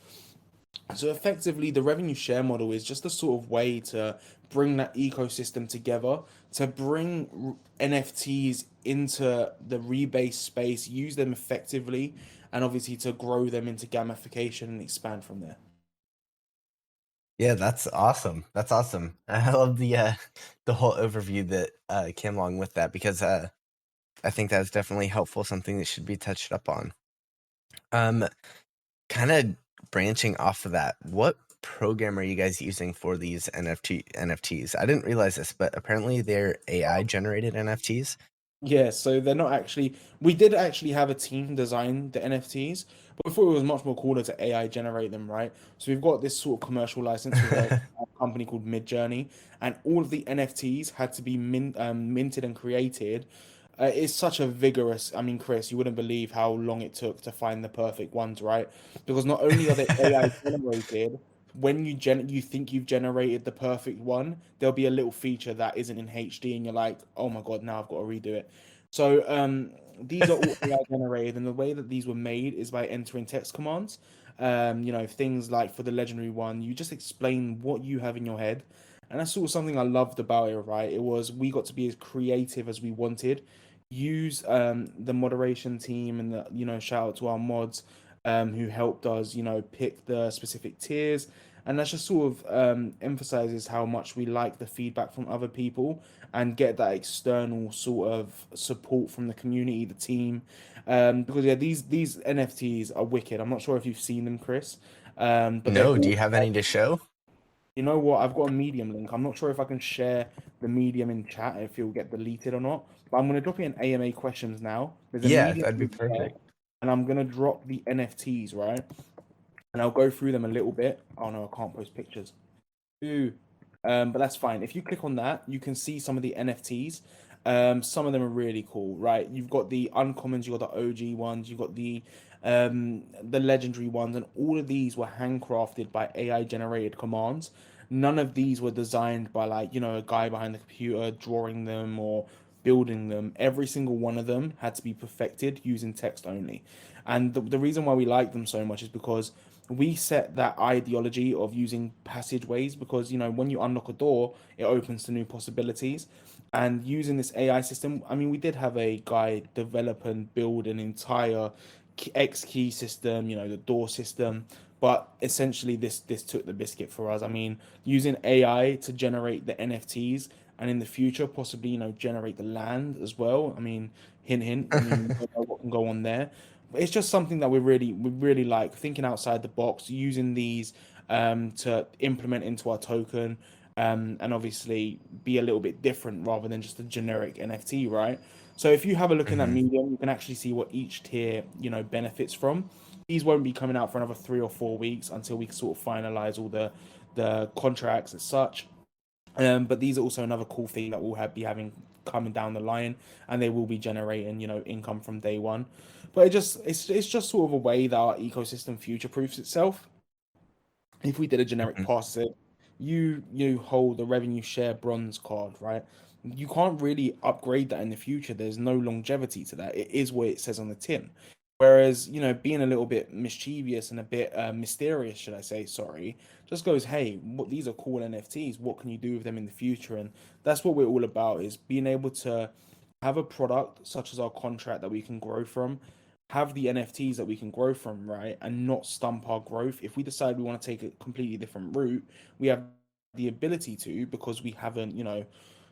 So effectively, the revenue share model is just a sort of way to bring that ecosystem together, to bring NFTs into the rebase space, use them effectively, and obviously to grow them into gamification and expand from there. Yeah, that's awesome. That's awesome. I love the whole overview that came along with that because I think that's definitely helpful, something that should be touched up on. Um, kind of branching off of that, what program are you guys using for these NFTs? I didn't realize this, but apparently they're AI generated NFTs. Yeah, so they're not actually. We did actually have a team design the NFTs, but we thought it was much more cooler to AI generate them, right? So we've got this sort of commercial license with a company called Midjourney, and all of the NFTs had to be minted and created. It's such a vigorous. I mean, Chris, you wouldn't believe how long it took to find the perfect ones, right? Because not only are they AI generated, when you think you've generated the perfect one, there'll be a little feature that isn't in HD, and you're like, oh my god, now I've got to redo it. So these are all AI generated, and the way that these were made is by entering text commands. Things like for the legendary one, you just explain what you have in your head, and that's sort of something I loved about it. Right, it was we got to be as creative as we wanted. Use the moderation team and the shout out to our mods who helped us pick the specific tiers, and that just sort of emphasizes how much we like the feedback from other people and get that external sort of support from the community, the team. Because yeah, these NFTs are wicked. I'm not sure if you've seen them, Chris, but they're No, do all. you have any to show? You know what? I've got a Medium link. I'm not sure if I can share the Medium in chat if it'll get deleted or not. But I'm gonna drop you an AMA questions now. There's a Yeah, Medium that'd be link there, perfect. and I'm gonna drop the NFTs, right? And I'll go through them a little bit. Oh no, I can't post pictures. Ooh. But that's fine. If you click on that, you can see some of the NFTs. Some of them are really cool, right? You've got the uncommons, you've got the OG ones, you've got the legendary ones, and all of these were handcrafted by AI generated commands. None of these were designed by like, a guy behind the computer drawing them or building them. Every single one of them had to be perfected using text only. And the reason why we like them so much is because we set that ideology of using passageways because when you unlock a door it opens to new possibilities, and using this AI system, I mean, we did have a guy develop and build an entire X key system, the door system, but essentially this took the biscuit for us. I mean, using AI to generate the NFTs and in the future possibly generate the land as well. I mean, hint hint, I mean, you don't know what can go on there. It's just something that we really like thinking outside the box, using these to implement into our token, and obviously be a little bit different rather than just a generic NFT, right? So if you have a look in that Hmm. medium, you can actually see what each tier benefits from. These won't be coming out for another 3 or 4 weeks until we sort of finalize all the contracts as such. But these are also another cool thing that we'll be having coming down the line, and they will be generating income from day one. But it's just sort of a way that our ecosystem future proofs itself. If we did a generic Hmm. pass it, you hold the revenue share bronze card, right? You can't really upgrade that in the future. There's no longevity to that. It is what it says on the tin. Whereas, being a little bit mischievous and a bit mysterious, should I say, sorry, just goes, hey, these are cool NFTs. What can you do with them in the future? And that's what we're all about, is being able to have a product such as our contract that we can grow from, have the NFTs that we can grow from, right? And not stump our growth. If we decide we want to take a completely different route, we have the ability to, because we haven't,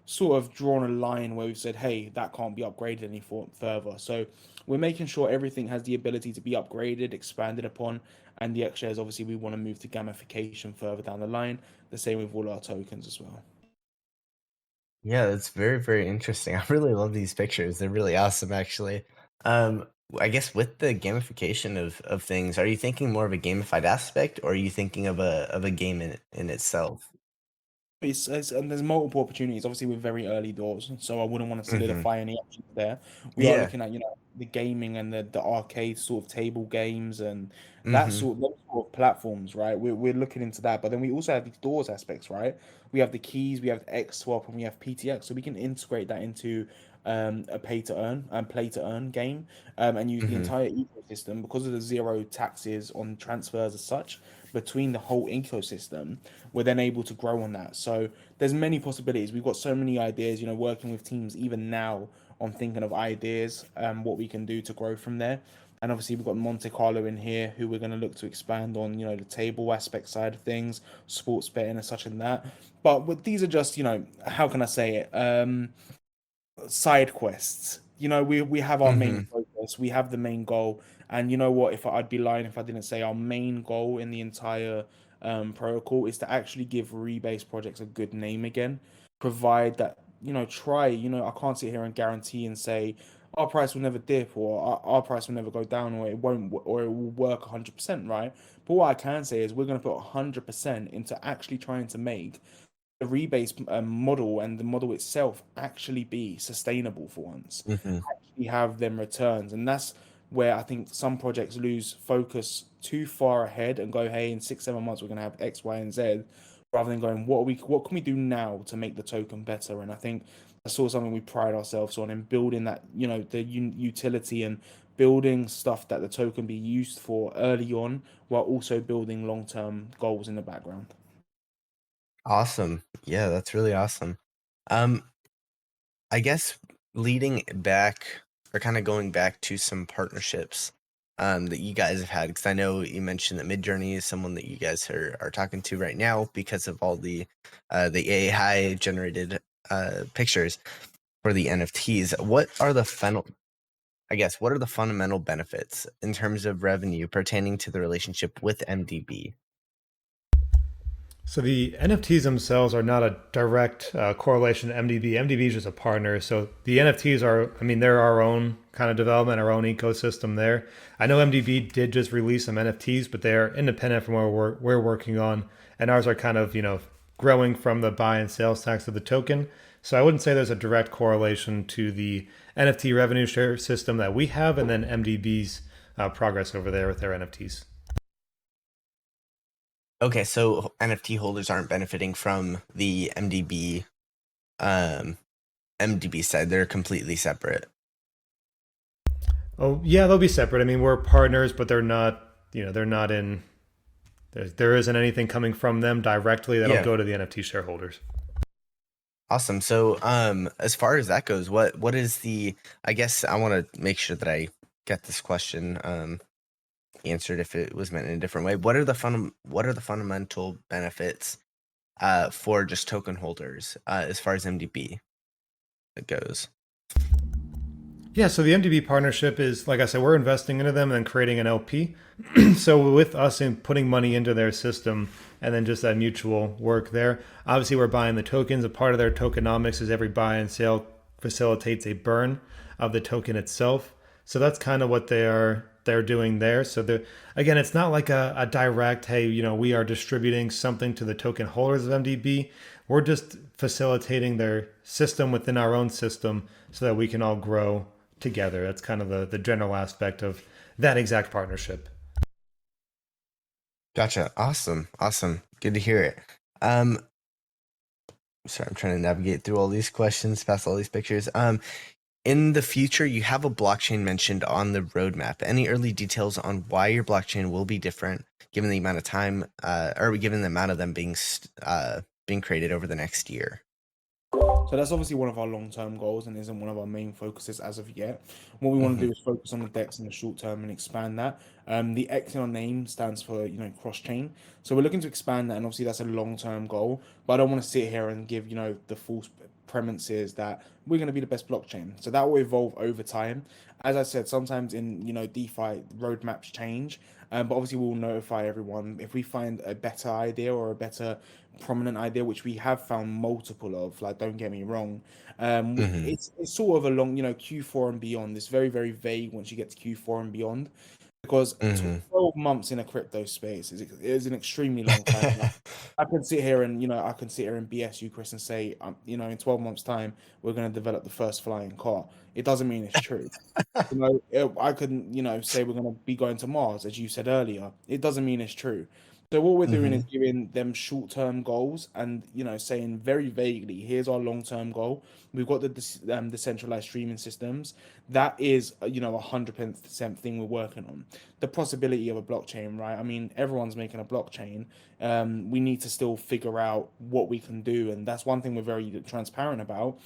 sort of drawn a line where we've said, hey, that can't be upgraded any further. So we're making sure everything has the ability to be upgraded, expanded upon, and the X shares, obviously, we want to move to gamification further down the line. The same with all our tokens as well. Yeah, that's very, very interesting. I really love these pictures. They're really awesome, actually. I guess with the gamification of things, are you thinking more of a gamified aspect, or are you thinking of a game in itself? It's and there's multiple opportunities. Obviously, we're very early doors, so I wouldn't want to Hmm. solidify any options there. We are Yeah. looking at, the gaming and the arcade sort of table games and Hmm. those sort of platforms, right? We're looking into that, but then we also have these doors aspects, right? We have the keys, we have X swap, and we have PTX, so we can integrate that into a pay to earn and play to earn game, and use the Hmm. entire ecosystem because of the zero taxes on transfers as such between the whole ecosystem. We're then able to grow on that. So there's many possibilities. We've got so many ideas, working with teams even now on thinking of ideas, what we can do to grow from there. And obviously we've got Monte Carlo in here who we're going to look to expand on, the table aspect side of things, sports betting and such and that. But these are just, how can I say it? Side quests. We have our main Hmm. focus, we have the main goal, and you know what? If I'd be lying if I didn't say our main goal in the entire protocol is to actually give rebase projects a good name again. Provide that, try. I can't sit here and guarantee and say our price will never dip or our price will never go down or it won't or it will work 100%, right? But what I can say is we're going to put 100% into actually trying to make the rebase model and the model itself actually be sustainable for once, Hmm. actually have them returns. And that's where I think some projects lose focus too far ahead and go, hey, in 6, 7 months we're gonna have X, Y, and Z, rather than going, what can we do now to make the token better? And I think that's sort of something we pride ourselves on in building that, the utility and building stuff that the token be used for early on, while also building long-term goals in the background. Awesome. Yeah, that's really awesome. Um, I guess leading back or kind of going back to some partnerships that you guys have had, because I know you mentioned that Midjourney is someone that you guys are talking to right now because of all the AI generated pictures for the NFTs. What are the fundamental benefits in terms of revenue pertaining to the relationship with MDB? So the NFTs themselves are not a direct correlation to MDB. MDB is just a partner. So the NFTs are, I mean, they're our own kind of development, our own ecosystem there. I know MDB did just release some NFTs, but they're independent from what we're working on. And ours are kind of, growing from the buy and sales tax of the token. So I wouldn't say there's a direct correlation to the NFT revenue share system that we have and then MDB's progress over there with their NFTs. Okay, so NFT holders aren't benefiting from the um, MDB side. They're completely separate. Oh, yeah, they'll be separate. I mean, we're partners, but they're not in, there isn't anything coming from them directly that'll Yeah. go to the NFT shareholders. Awesome. So, as far as that goes, what is the? I guess I want to make sure that I get this question answered if it was meant in a different way. What are the fundamental benefits for just token holders as far as MDB goes? Yeah, so the MDB partnership is, like I said, we're investing into them and then creating an LP. So with us in putting money into their system and then just that mutual work there, obviously we're buying the tokens. A part of their tokenomics is every buy and sale facilitates a burn of the token itself. So that's kind of what they're doing there. So again, it's not like a direct, hey, we are distributing something to the token holders of MDB. We're just facilitating their system within our own system so that we can all grow together. That's kind of the general aspect of that exact partnership. Gotcha. Awesome. Awesome. Good to hear it. Um, sorry, I'm trying to navigate through all these questions, past all these pictures. In the future, you have a blockchain mentioned on the roadmap. Any early details on why your blockchain will be different, given the amount of time, or given the amount of them being created over the next year? So that's obviously one of our long-term goals and isn't one of our main focuses as of yet. What we want to Hmm. do is focus on the decks in the short term and expand that. The X in our name stands for, cross chain. So we're looking to expand that, and obviously that's a long-term goal. But I don't want to sit here and give, the false premises that we're going to be the best blockchain. So that will evolve over time. As I said, sometimes in, DeFi roadmaps change, but obviously we'll notify everyone if we find a better idea or a better prominent idea, which we have found multiple of. Like, don't get me wrong, Hmm. it's sort of along, Q4 and beyond. It's very, very vague once you get to Q4 and beyond, because Hmm. 12 months in a crypto space is an extremely long time. Like, I can sit here and, I can sit here and BS you, Chris, and say, in 12 months' time, we're going to develop the first flying car. It doesn't mean it's true. I couldn't, say we're going to be going to Mars, as you said earlier. It doesn't mean it's true. So what we're doing is Hmm. giving them short-term goals and, saying very vaguely, here's our long-term goal. We've got the decentralized streaming systems. That is, 100% thing we're working on. The possibility of a blockchain, right? I mean, everyone's making a blockchain. We need to still figure out what we can do, and that's one thing we're very transparent about.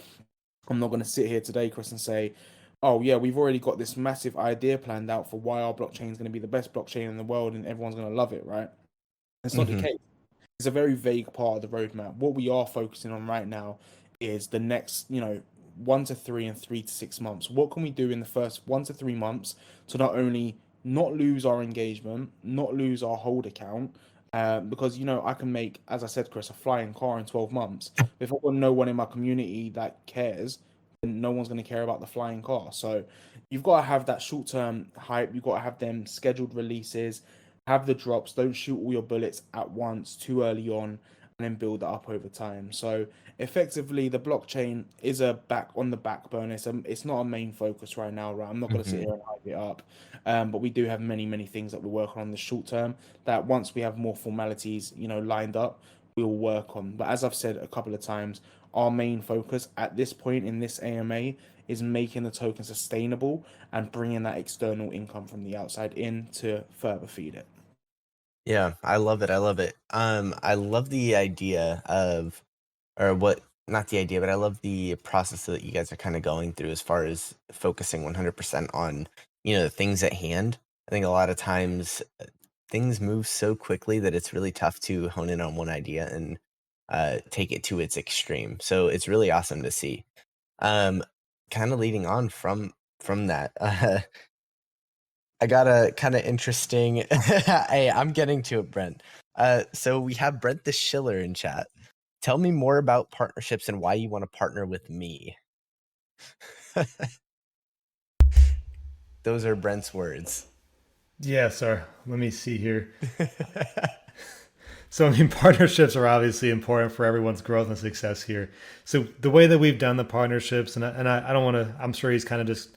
I'm not going to sit here today, Chris, and say, oh, yeah, we've already got this massive idea planned out for why our blockchain is going to be the best blockchain in the world and everyone's going to love it, right? It's not the Hmm. case. It's a very vague part of the roadmap. What we are focusing on right now is the next, 1 to 3 and 3 to 6 months. What can we do in the first 1 to 3 months to not only not lose our engagement, not lose our hold account, because I can make, as I said, Chris, a flying car in 12 months. But if I've got no one in my community that cares, then no one's going to care about the flying car. So you've got to have that short term hype. You've got to have them scheduled releases, have the drops. Don't shoot all your bullets at once too early on, and then build that up over time. So effectively, the blockchain is a back on the back burner. It's not a main focus right now, right? I'm not going to sit Hmm. here and hype it up, but we do have many, many things that we're working on in the short term. That once we have more formalities, lined up, we'll work on. But as I've said a couple of times, our main focus at this point in this AMA is making the token sustainable and bringing that external income from the outside in to further feed it. Yeah, I love it. I love it. I love the idea of, or what, not the idea, but I love the process that you guys are kind of going through as far as focusing 100% on, the things at hand. I think a lot of times things move so quickly that it's really tough to hone in on one idea and take it to its extreme. So it's really awesome to see. Um, Kind of leading on from that. I got a kind of interesting. Hey, I'm getting to it, Brent. So we have Brent the Schiller in chat. Tell me more about partnerships and why you want to partner with me. Those are Brent's words. Yeah, sir. Let me see here. So, I mean, partnerships are obviously important for everyone's growth and success here. So, the way that we've done the partnerships, I don't want to, I'm sure he's kind of just,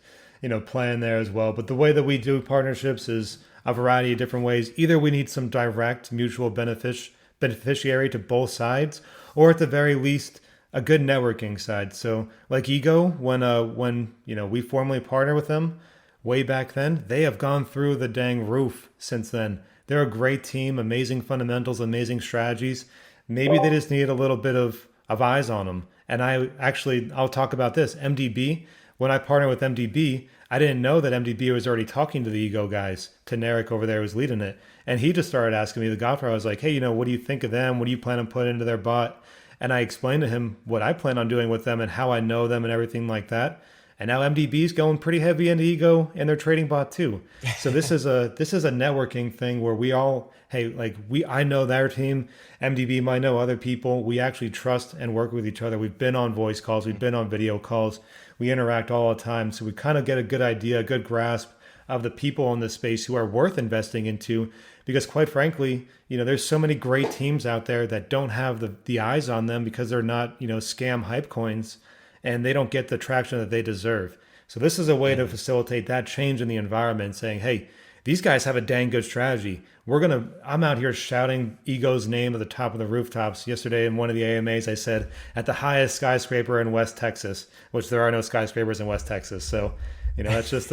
playing there as well. But the way that we do partnerships is a variety of different ways. Either we need some direct mutual beneficiary to both sides, or at the very least, a good networking side. So, like Ego, when we formally partner with them way back then, they have gone through the dang roof since then. They're a great team, amazing fundamentals, amazing strategies. Maybe they just need a little bit of eyes on them. And I'll talk about this. MDB, when I partnered with MDB, I didn't know that MDB was already talking to the Ego guys, to Narek over there who's leading it. And he just started asking me, the Godfather, I was like, hey, what do you think of them? What do you plan on putting into their bot? And I explained to him what I plan on doing with them and how I know them and everything like that. And now MDB's going pretty heavy into Ego and their trading bot too. So this is a networking thing where we all, hey, I know their team, MDB might know other people. We actually trust and work with each other. We've been on voice calls, we've been on video calls, we interact all the time. So we kind of get a good idea, a good grasp of the people in this space who are worth investing into. Because quite frankly, there's so many great teams out there that don't have the eyes on them because they're not, scam hype coins, and they don't get the traction that they deserve. So this is a way to Mhm. facilitate that change in the environment, saying, hey, these guys have a dang good strategy. I'm out here shouting Ego's name at the top of the rooftops. Yesterday in one of the AMAs, I said, at the highest skyscraper in West Texas, which there are no skyscrapers in West Texas. So, that's just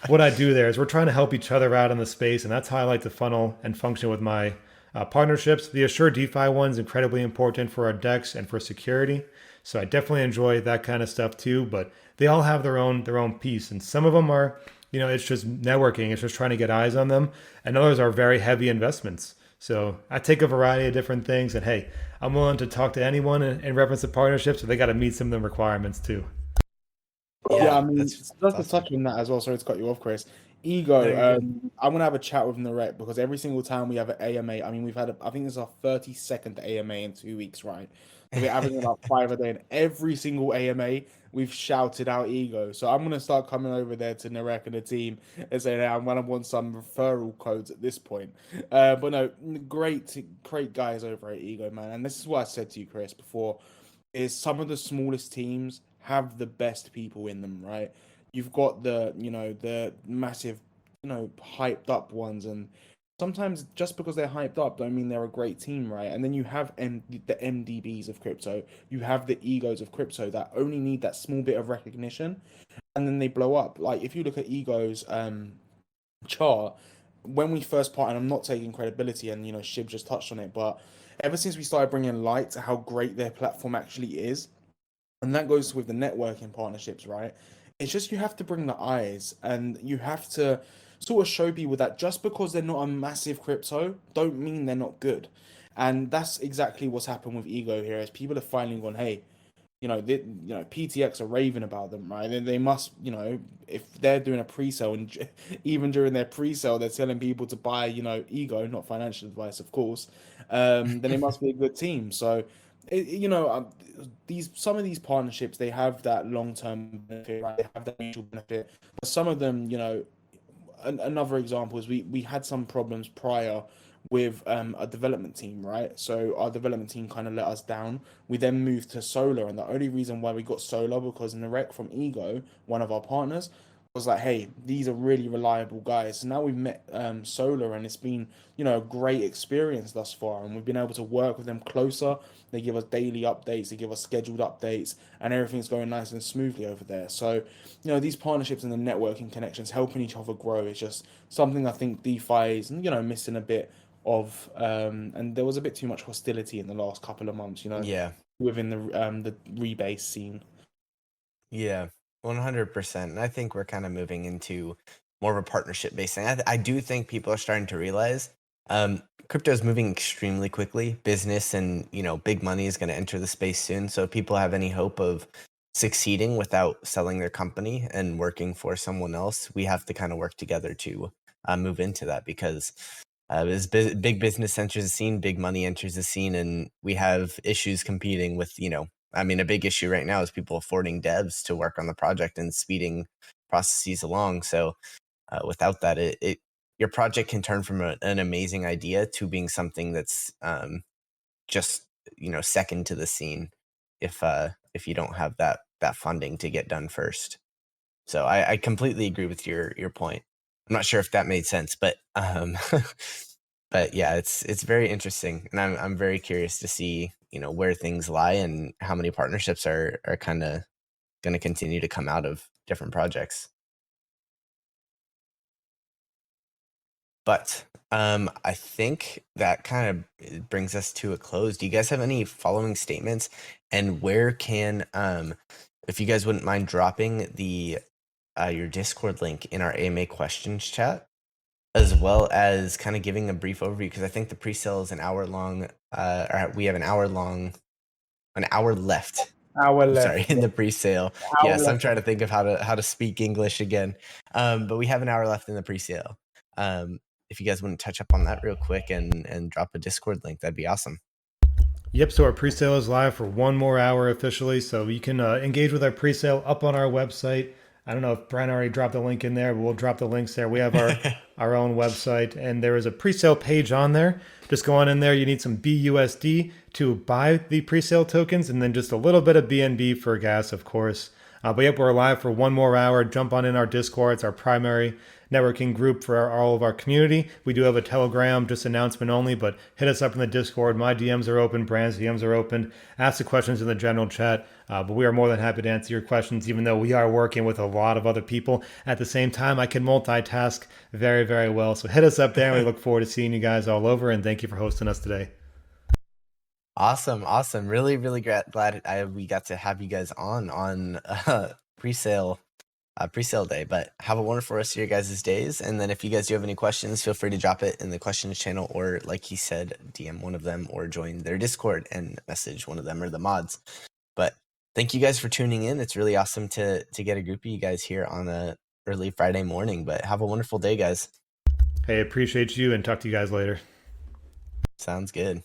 what I do there is we're trying to help each other out in the space. And that's how I like to funnel and function with my partnerships. The Assure DeFi one's incredibly important for our decks and for security. So I definitely enjoy that kind of stuff too, but they all have their own piece, and some of them are it's just networking. It's just trying to get eyes on them. And others are very heavy investments. So I take a variety of different things. And hey, I'm willing to talk to anyone in reference to partnerships, so they got to meet some of the requirements too. Yeah, Yeah, I mean, that's just to awesome. touch on that as well. Sorry to cut you off, Chris. No, Ego. you're good. I'm gonna have a chat with Narek because every single time we have an AMA, I mean, we've had, I think this is our 32nd AMA in 2 weeks, right? So we're averaging about five a day, and every single AMA we've shouted out Ego. So I'm gonna start coming over there to Narek and the team and saying, "Hey, I'm gonna want some referral codes at this point." But no, great guys over at Ego, man. And this is what I said to you, Chris, before is some of the smallest teams have the best people in them, right? You've got the massive, hyped up ones, and sometimes just because they're hyped up don't mean they're a great team, right? And then you have the MDBs of crypto, you have the egos of crypto that only need that small bit of recognition, and then they blow up. Like if you look at egos chart, when we first partnered, I'm not taking credibility, and Shib just touched on it, but ever since we started bringing light to how great their platform actually is, and that goes with the networking partnerships, right? It's just you have to bring the eyes, and you have to sort of show people that just because they're not a massive crypto don't mean they're not good. And that's exactly what's happened with Ego here, as people have finally gone, hey, PTX are raving about them, right? They must, if they're doing a pre-sale, and even during their pre-sale, they're telling people to buy, Ego, not financial advice, of course, then it must be a good team. So, it, you know, um, these some of these partnerships, they have that long-term benefit, right? They have that mutual benefit. But some of them, another example is we had some problems prior with a development team, right? So our development team kind of let us down. We then moved to Solar, and the only reason why we got Solar because Narek from Ego, one of our partners, was like, "Hey, these are really reliable guys." So now we've met Solar, and it's been a great experience thus far, and we've been able to work with them closer. They give us daily updates, they give us scheduled updates, and everything's going nice and smoothly over there. So these partnerships and the networking connections, helping each other grow, is just something I think DeFi is, missing a bit of. And there was a bit too much hostility in the last couple of months, Yeah. within the rebase scene. Yeah, 100%. And I think we're kind of moving into more of a partnership based thing. I do think people are starting to realize crypto is moving extremely quickly. Business and, big money is going to enter the space soon. So if people have any hope of succeeding without selling their company and working for someone else, we have to kind of work together to move into that because as big business enters the scene, big money enters the scene, and we have issues competing with, I mean, a big issue right now is people affording devs to work on the project and speeding processes along. So without that, your project can turn from an amazing idea to being something that's just second to the scene if you don't have that funding to get done first. So I completely agree with your point. I'm not sure if that made sense, but but yeah, it's very interesting, and I'm very curious to see where things lie and how many partnerships are kind of going to continue to come out of different projects. But I think that kind of brings us to a close. Do you guys have any following statements? And where can if you guys wouldn't mind dropping the your Discord link in our AMA questions chat, as well as kind of giving a brief overview, because I think the pre-sale is an hour long. Or we have an hour left. Hour I'm sorry, left. in the pre-sale. Hour Yes, I'm left. trying to think of how to speak English again. But we have an hour left in the pre-sale. If you guys want to touch up on that real quick and drop a Discord link, that'd be awesome. Yep, so our pre-sale is live for one more hour officially, so you can engage with our pre-sale up on our website. I don't know if Brian already dropped the link in there, but we'll drop the links there. We have our own website, and there is a pre-sale page on there. Just go on in there. You need some BUSD to buy the pre-sale tokens, and then just a little bit of BNB for gas, of course. But yep, we're live for one more hour. Jump on in our Discord. It's our primary networking group for all of our community. We do have a Telegram, just announcement only, but hit us up in the Discord. My DMs are open, Brand's DMs are open. Ask the questions in the general chat. But we are more than happy to answer your questions, even though we are working with a lot of other people at the same time. I can multitask very, very well. So hit us up there, and we look forward to seeing you guys all over. And thank you for hosting us today. Awesome. Really, really glad we got to have you guys on pre-sale pre-sale day. But have a wonderful rest of your guys' days. And then if you guys do have any questions, feel free to drop it in the questions channel, or like he said, DM one of them or join their Discord and message one of them or the mods. But thank you guys for tuning in. It's really awesome to get a group of you guys here on a early Friday morning. But have a wonderful day, guys. Hey, appreciate you, and talk to you guys later. Sounds good.